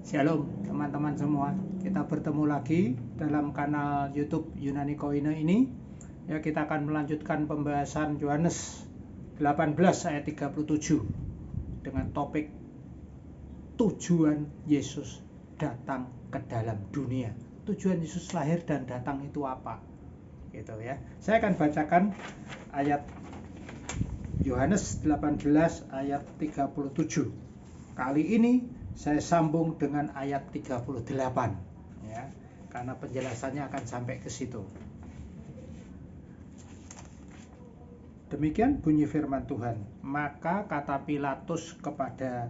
Shalom teman-teman semua. Kita bertemu lagi dalam kanal YouTube Yunani Koine ini. Ya, kita akan melanjutkan pembahasan Yohanes 18 ayat 37 dengan topik tujuan Yesus datang ke dalam dunia. Tujuan Yesus lahir dan datang itu apa? Gitu ya. Saya akan bacakan ayat Yohanes 18 ayat 37. Kali ini saya sambung dengan ayat 38 ya, karena penjelasannya akan sampai ke situ. Demikian bunyi firman Tuhan. Maka kata Pilatus kepada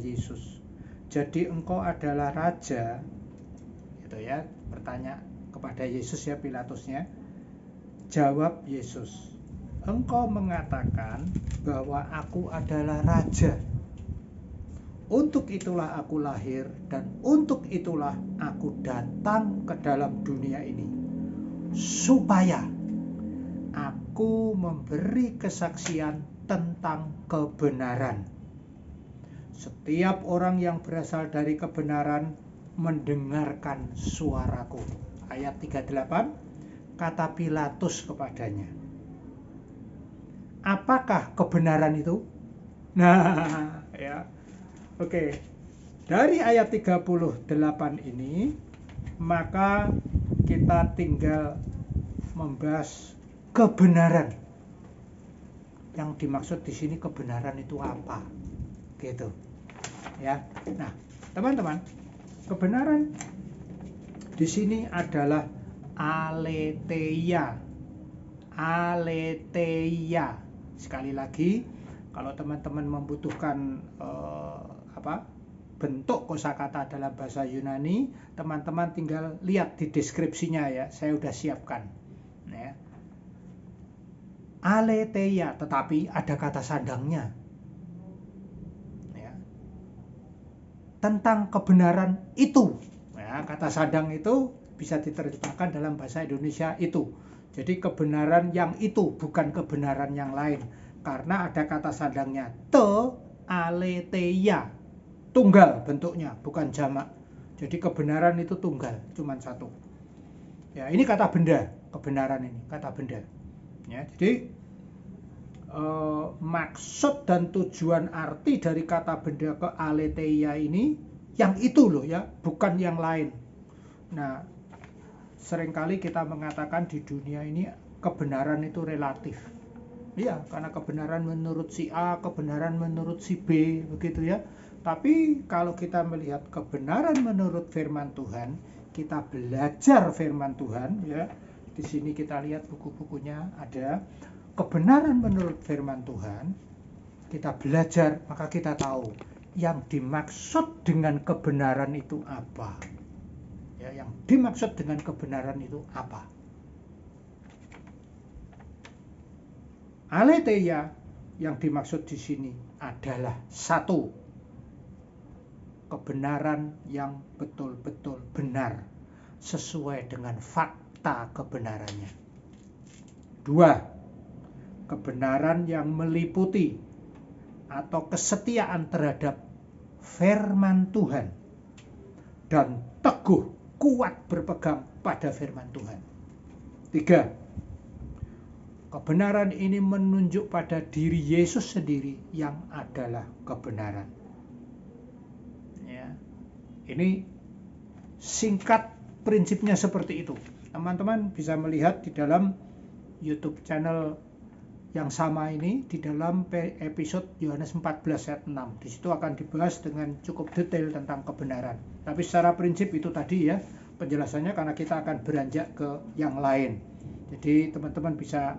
Yesus, "Jadi engkau adalah raja?" Gitu ya, bertanya kepada Yesus ya Pilatusnya. Jawab Yesus, "Engkau mengatakan bahwa aku adalah raja. Untuk itulah aku lahir dan untuk itulah aku datang ke dalam dunia ini, supaya aku memberi kesaksian tentang kebenaran. Setiap orang yang berasal dari kebenaran mendengarkan suaraku." Ayat 38, kata Pilatus kepadanya, "Apakah kebenaran itu?" Nah, ya. Oke, dari ayat 38 ini, maka kita tinggal membahas kebenaran. Yang dimaksud di sini kebenaran itu apa? Gitu. Ya. Nah, teman-teman, kebenaran di sini adalah aletheia. Aletheia. Sekali lagi, kalau teman-teman membutuhkan bentuk kosakata dalam bahasa Yunani, teman-teman tinggal lihat di deskripsinya ya, saya udah siapkan ya. Aletheia, tetapi ada kata sandangnya ya, tentang kebenaran itu ya. Kata sandang itu bisa diterjemahkan dalam bahasa Indonesia itu. Jadi kebenaran yang itu, bukan kebenaran yang lain, karena ada kata sandangnya te aletheia. Tunggal bentuknya, bukan jamak. Jadi kebenaran itu tunggal, cuma satu. Ya, ini kata benda, kebenaran ini kata benda. Ya, jadi maksud dan tujuan arti dari kata benda ke aletheia ini yang itu loh ya, bukan yang lain. Nah, seringkali kita mengatakan di dunia ini kebenaran itu relatif. Iya, karena kebenaran menurut si A, kebenaran menurut si B, begitu ya. Tapi kalau kita melihat kebenaran menurut firman Tuhan, kita belajar firman Tuhan ya. Di sini kita lihat buku-bukunya ada. Kebenaran menurut firman Tuhan, kita belajar, maka kita tahu yang dimaksud dengan kebenaran itu apa. Ya, yang dimaksud dengan kebenaran itu apa? Aletheia yang dimaksud di sini adalah satu, kebenaran yang betul-betul benar sesuai dengan fakta kebenarannya. Dua, kebenaran yang meliputi atau kesetiaan terhadap firman Tuhan dan teguh kuat berpegang pada firman Tuhan. Tiga, kebenaran ini menunjuk pada diri Yesus sendiri yang adalah kebenaran. Ya, ini singkat prinsipnya seperti itu. Teman-teman bisa melihat di dalam YouTube channel yang sama ini, di dalam episode Yohanes 14 ayat 6. Di situ akan dibahas dengan cukup detail tentang kebenaran. Tapi secara prinsip itu tadi ya penjelasannya, karena kita akan beranjak ke yang lain. Jadi teman-teman bisa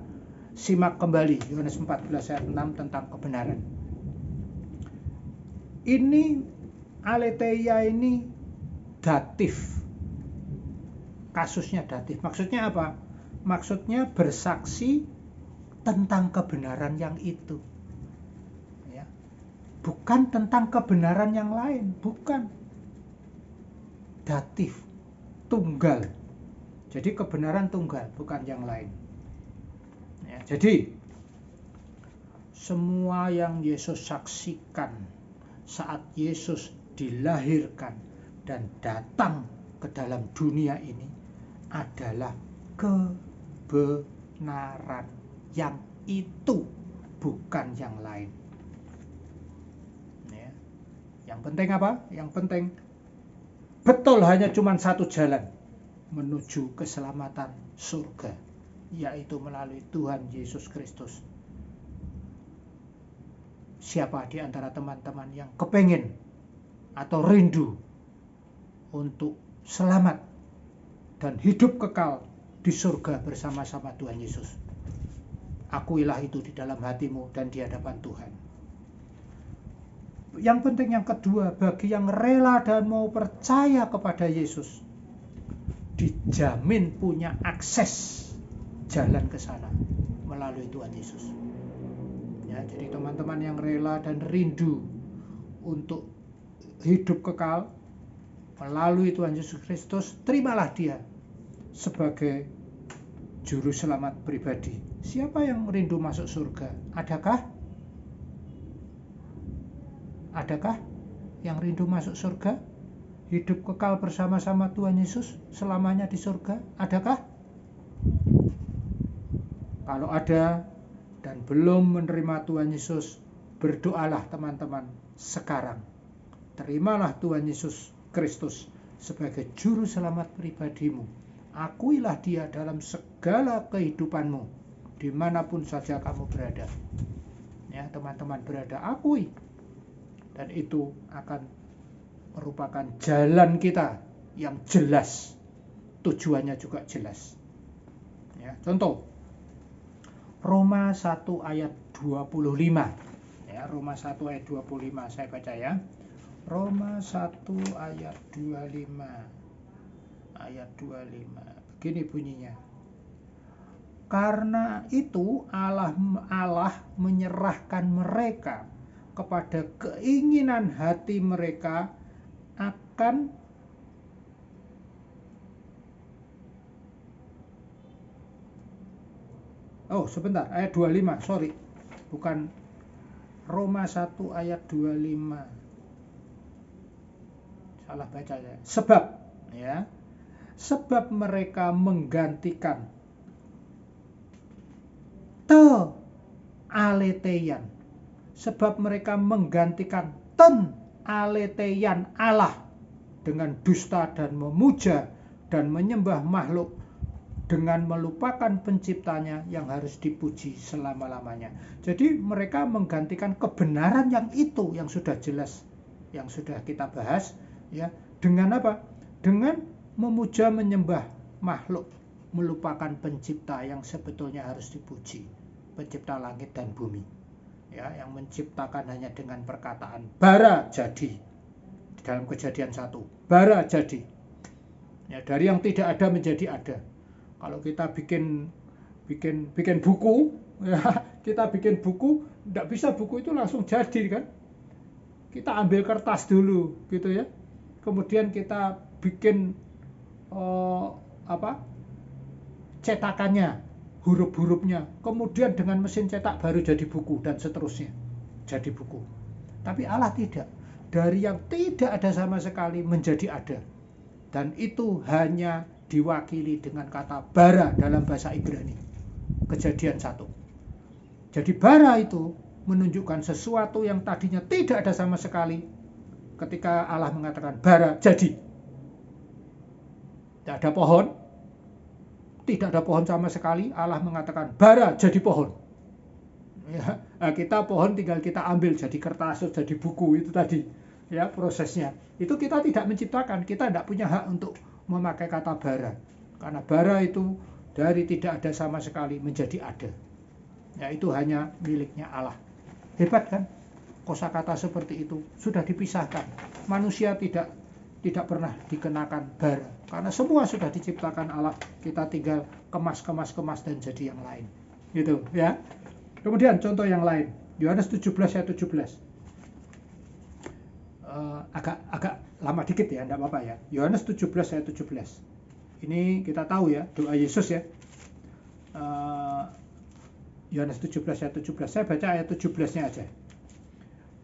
simak kembali Yohanes 14 ayat 6 tentang kebenaran. Ini aletheia ini datif. Kasusnya datif. Maksudnya apa? Maksudnya bersaksi tentang kebenaran yang itu. Ya. Bukan tentang kebenaran yang lain, bukan. Datif, tunggal. Jadi kebenaran tunggal, bukan yang lain. Ya, jadi semua yang Yesus saksikan saat Yesus dilahirkan dan datang ke dalam dunia ini adalah kebenaran yang itu, bukan yang lain. Ya. Yang penting apa? Yang penting betul hanya cuma satu jalan menuju keselamatan surga, yaitu melalui Tuhan Yesus Kristus. Siapa di antara teman-teman yang kepingin atau rindu untuk selamat dan hidup kekal di surga bersama-sama Tuhan Yesus? Akuilah itu di dalam hatimu dan di hadapan Tuhan. Yang penting yang kedua, bagi yang rela dan mau percaya kepada Yesus, dijamin punya akses jalan ke sana melalui Tuhan Yesus. Ya, jadi teman-teman yang rela dan rindu untuk hidup kekal melalui Tuhan Yesus Kristus, terimalah Dia sebagai juru selamat pribadi. Siapa yang rindu masuk surga? Adakah? Adakah yang rindu masuk surga? Hidup kekal bersama-sama Tuhan Yesus selamanya di surga? Adakah? Kalau ada dan belum menerima Tuhan Yesus, berdoalah teman-teman sekarang. Terimalah Tuhan Yesus Kristus sebagai juru selamat pribadimu. Akuilah Dia dalam segala kehidupanmu, dimanapun saja kamu berada. Ya, teman-teman berada, akui. Dan itu akan merupakan jalan kita yang jelas. Tujuannya juga jelas. Ya, contoh, Roma 1 ayat 25. Ya, Roma 1 ayat 25 saya baca ya. Roma 1 ayat 25. Ayat 25. Begini bunyinya. Karena itu Allah menyerahkan mereka kepada keinginan hati mereka akan sebentar, ayat 25, sorry. Bukan Roma 1 ayat 25. Salah baca ya. Sebab mereka menggantikan aletheia. Sebab mereka menggantikan aletheia Allah dengan dusta dan memuja dan menyembah makhluk dengan melupakan penciptanya yang harus dipuji selama-lamanya. Jadi mereka menggantikan kebenaran yang itu, yang sudah jelas, yang sudah kita bahas, ya, dengan apa? Dengan memuja menyembah makhluk, melupakan pencipta yang sebetulnya harus dipuji, pencipta langit dan bumi. Ya, yang menciptakan hanya dengan perkataan bara jadi. Dalam Kejadian 1, bara jadi. Ya, dari yang tidak ada menjadi ada. Kalau kita bikin buku, ya, kita bikin buku, tidak bisa buku itu langsung jadi kan? Kita ambil kertas dulu, gitu ya. Kemudian kita bikin cetakannya, huruf-hurufnya. Kemudian dengan mesin cetak baru jadi buku dan seterusnya. Jadi buku. Tapi Allah tidak. Dari yang tidak ada sama sekali menjadi ada. Dan itu hanya diwakili dengan kata bara dalam bahasa Ibrani. Kejadian 1. Jadi bara itu menunjukkan sesuatu yang tadinya tidak ada sama sekali. Ketika Allah mengatakan bara jadi. Tidak ada pohon. Tidak ada pohon sama sekali. Allah mengatakan bara jadi pohon. Ya, kita pohon tinggal kita ambil jadi kertas, jadi buku itu tadi. Ya, prosesnya. Itu kita tidak menciptakan. Kita tidak punya hak untuk memakai kata bara, karena bara itu dari tidak ada sama sekali menjadi ada. Ya, itu hanya miliknya Allah. Hebat kan? Kosakata seperti itu sudah dipisahkan. Manusia tidak pernah dikenakan bara, karena semua sudah diciptakan Allah. Kita tinggal kemas dan jadi yang lain. Gitu ya. Kemudian contoh yang lain, Yohanes 17 ayat 17. Agak lama dikit ya, enggak apa-apa ya. Yohanes 17 ayat 17. Ini kita tahu ya, doa Yesus ya. Yohanes 17 ayat 17. Saya baca ayat 17-nya aja.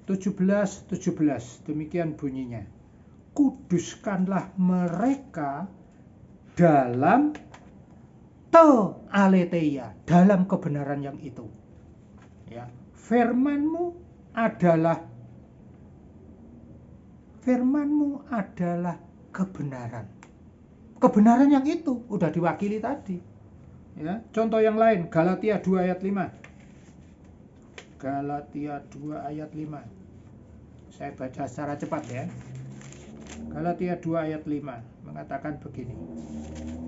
17:17 demikian bunyinya. Kuduskanlah mereka dalam aletheia, dalam kebenaran yang itu. Ya, firmanmu adalah kebenaran. Kebenaran yang itu udah diwakili tadi. Ya, contoh yang lain, Galatia 2 ayat 5. Galatia 2 ayat 5. Saya baca secara cepat ya. Galatia 2 ayat 5 mengatakan begini.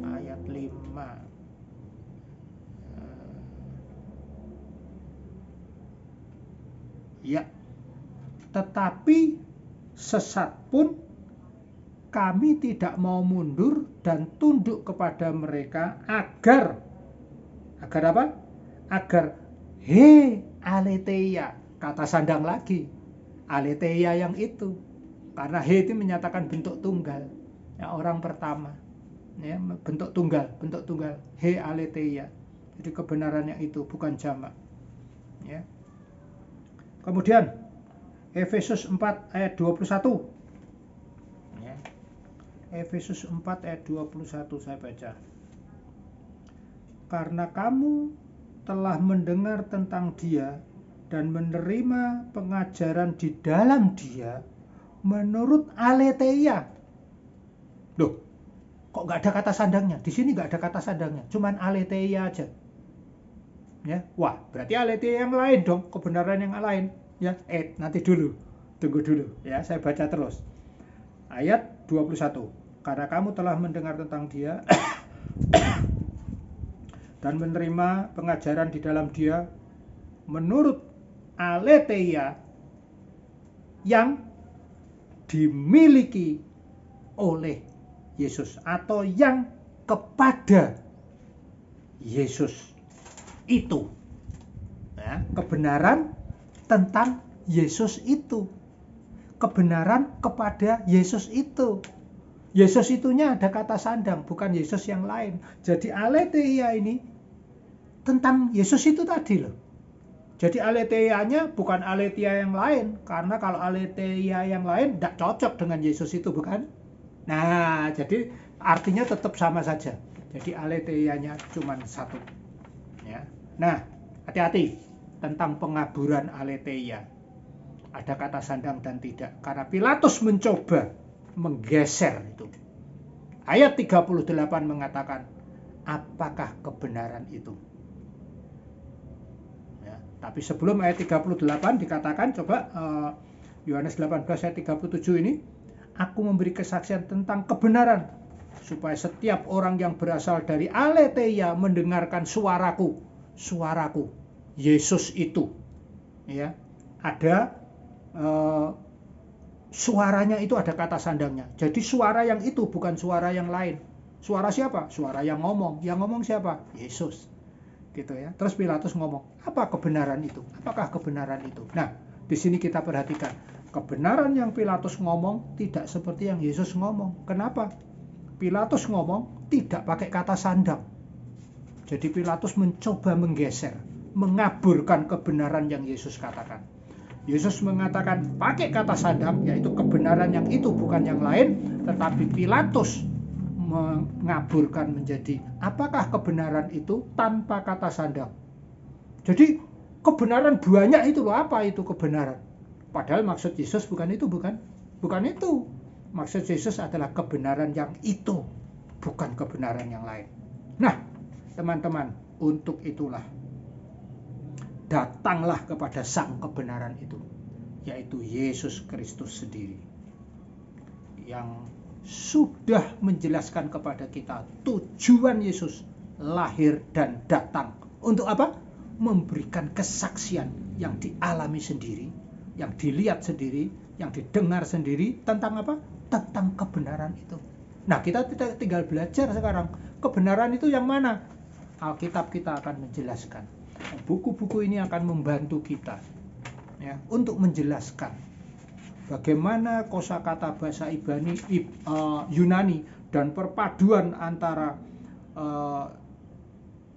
Ayat 5. Ya. Tetapi sesat pun kami tidak mau mundur dan tunduk kepada mereka agar apa? Agar aletheia, kata sandang lagi. Aletheia yang itu. Karena itu menyatakan bentuk tunggal. Ya, orang pertama. Ya, bentuk tunggal. Aletheia. Jadi kebenaran yang itu bukan jamak. Ya. Kemudian Efesus 4 ayat 21. Ya. Efesus 4 ayat 21 saya baca. Karena kamu telah mendengar tentang Dia dan menerima pengajaran di dalam Dia menurut aletheia. Loh, kok nggak ada kata sandangnya? Di sini nggak ada kata sandangnya, cuman aletheia aja. Ya, wah, berarti aletheia yang lain dong, kebenaran yang lain. Ya, nanti dulu, tunggu dulu. Ya, saya baca terus. Ayat 21. Karena kamu telah mendengar tentang Dia dan menerima pengajaran di dalam Dia menurut aletheia yang dimiliki oleh Yesus atau yang kepada Yesus itu. Ya, kebenaran tentang Yesus itu. Kebenaran kepada Yesus itu. Yesus itunya ada kata sandang, bukan Yesus yang lain. Jadi aletheia ini tentang Yesus itu tadi loh. Jadi aletheianya bukan aletheia yang lain. Karena kalau aletheia yang lain tidak cocok dengan Yesus itu, bukan? Nah, jadi artinya tetap sama saja. Jadi aletheianya cuma satu. Ya. Nah, hati-hati tentang pengaburan aletheia. Ada kata sandang dan tidak. Karena Pilatus mencoba menggeser itu. Ayat 38 mengatakan, apakah kebenaran itu? Ya, tapi sebelum ayat 38 dikatakan, coba Yohanes 18 ayat 37 ini, aku memberi kesaksian tentang kebenaran, supaya setiap orang yang berasal dari aletheia mendengarkan suaraku, Yesus itu. Ya, ada suaranya itu ada kata sandangnya. Jadi suara yang itu bukan suara yang lain. Suara siapa? Suara yang ngomong. Yang ngomong siapa? Yesus. Gitu ya. Terus Pilatus ngomong, apa kebenaran itu? Apakah kebenaran itu? Nah, di sini kita perhatikan. Kebenaran yang Pilatus ngomong tidak seperti yang Yesus ngomong. Kenapa? Pilatus ngomong tidak pakai kata sandang. Jadi Pilatus mencoba menggeser, mengaburkan kebenaran yang Yesus katakan. Yesus mengatakan pakai kata sandang, yaitu kebenaran yang itu bukan yang lain, tetapi Pilatus mengaburkan menjadi apakah kebenaran itu tanpa kata sandang. Jadi kebenaran banyak itu loh, apa itu kebenaran? Padahal maksud Yesus bukan itu, bukan itu. Maksud Yesus adalah kebenaran yang itu, bukan kebenaran yang lain. Nah, teman-teman, untuk itulah datanglah kepada sang kebenaran itu, yaitu Yesus Kristus sendiri, yang sudah menjelaskan kepada kita tujuan Yesus lahir dan datang. Untuk apa? Memberikan kesaksian yang dialami sendiri, yang dilihat sendiri, yang didengar sendiri tentang apa? Tentang kebenaran itu. Nah, kita tinggal belajar sekarang. Kebenaran itu yang mana? Alkitab kita akan menjelaskan. Buku-buku ini akan membantu kita ya, untuk menjelaskan bagaimana kosakata bahasa Yunani dan perpaduan antara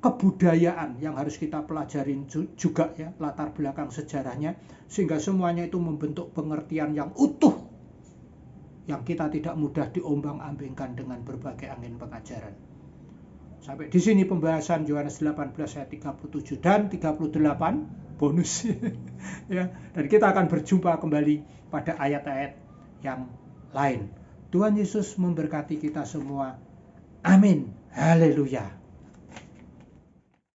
kebudayaan yang harus kita pelajarin juga ya, latar belakang sejarahnya, sehingga semuanya itu membentuk pengertian yang utuh yang kita tidak mudah diombang-ambingkan dengan berbagai angin pengajaran. Sampai di sini pembahasan Yohanes 18 ayat 37 dan 38 bonus ya, dan kita akan berjumpa kembali pada ayat-ayat yang lain. Tuhan Yesus memberkati kita semua. Amin. Haleluya.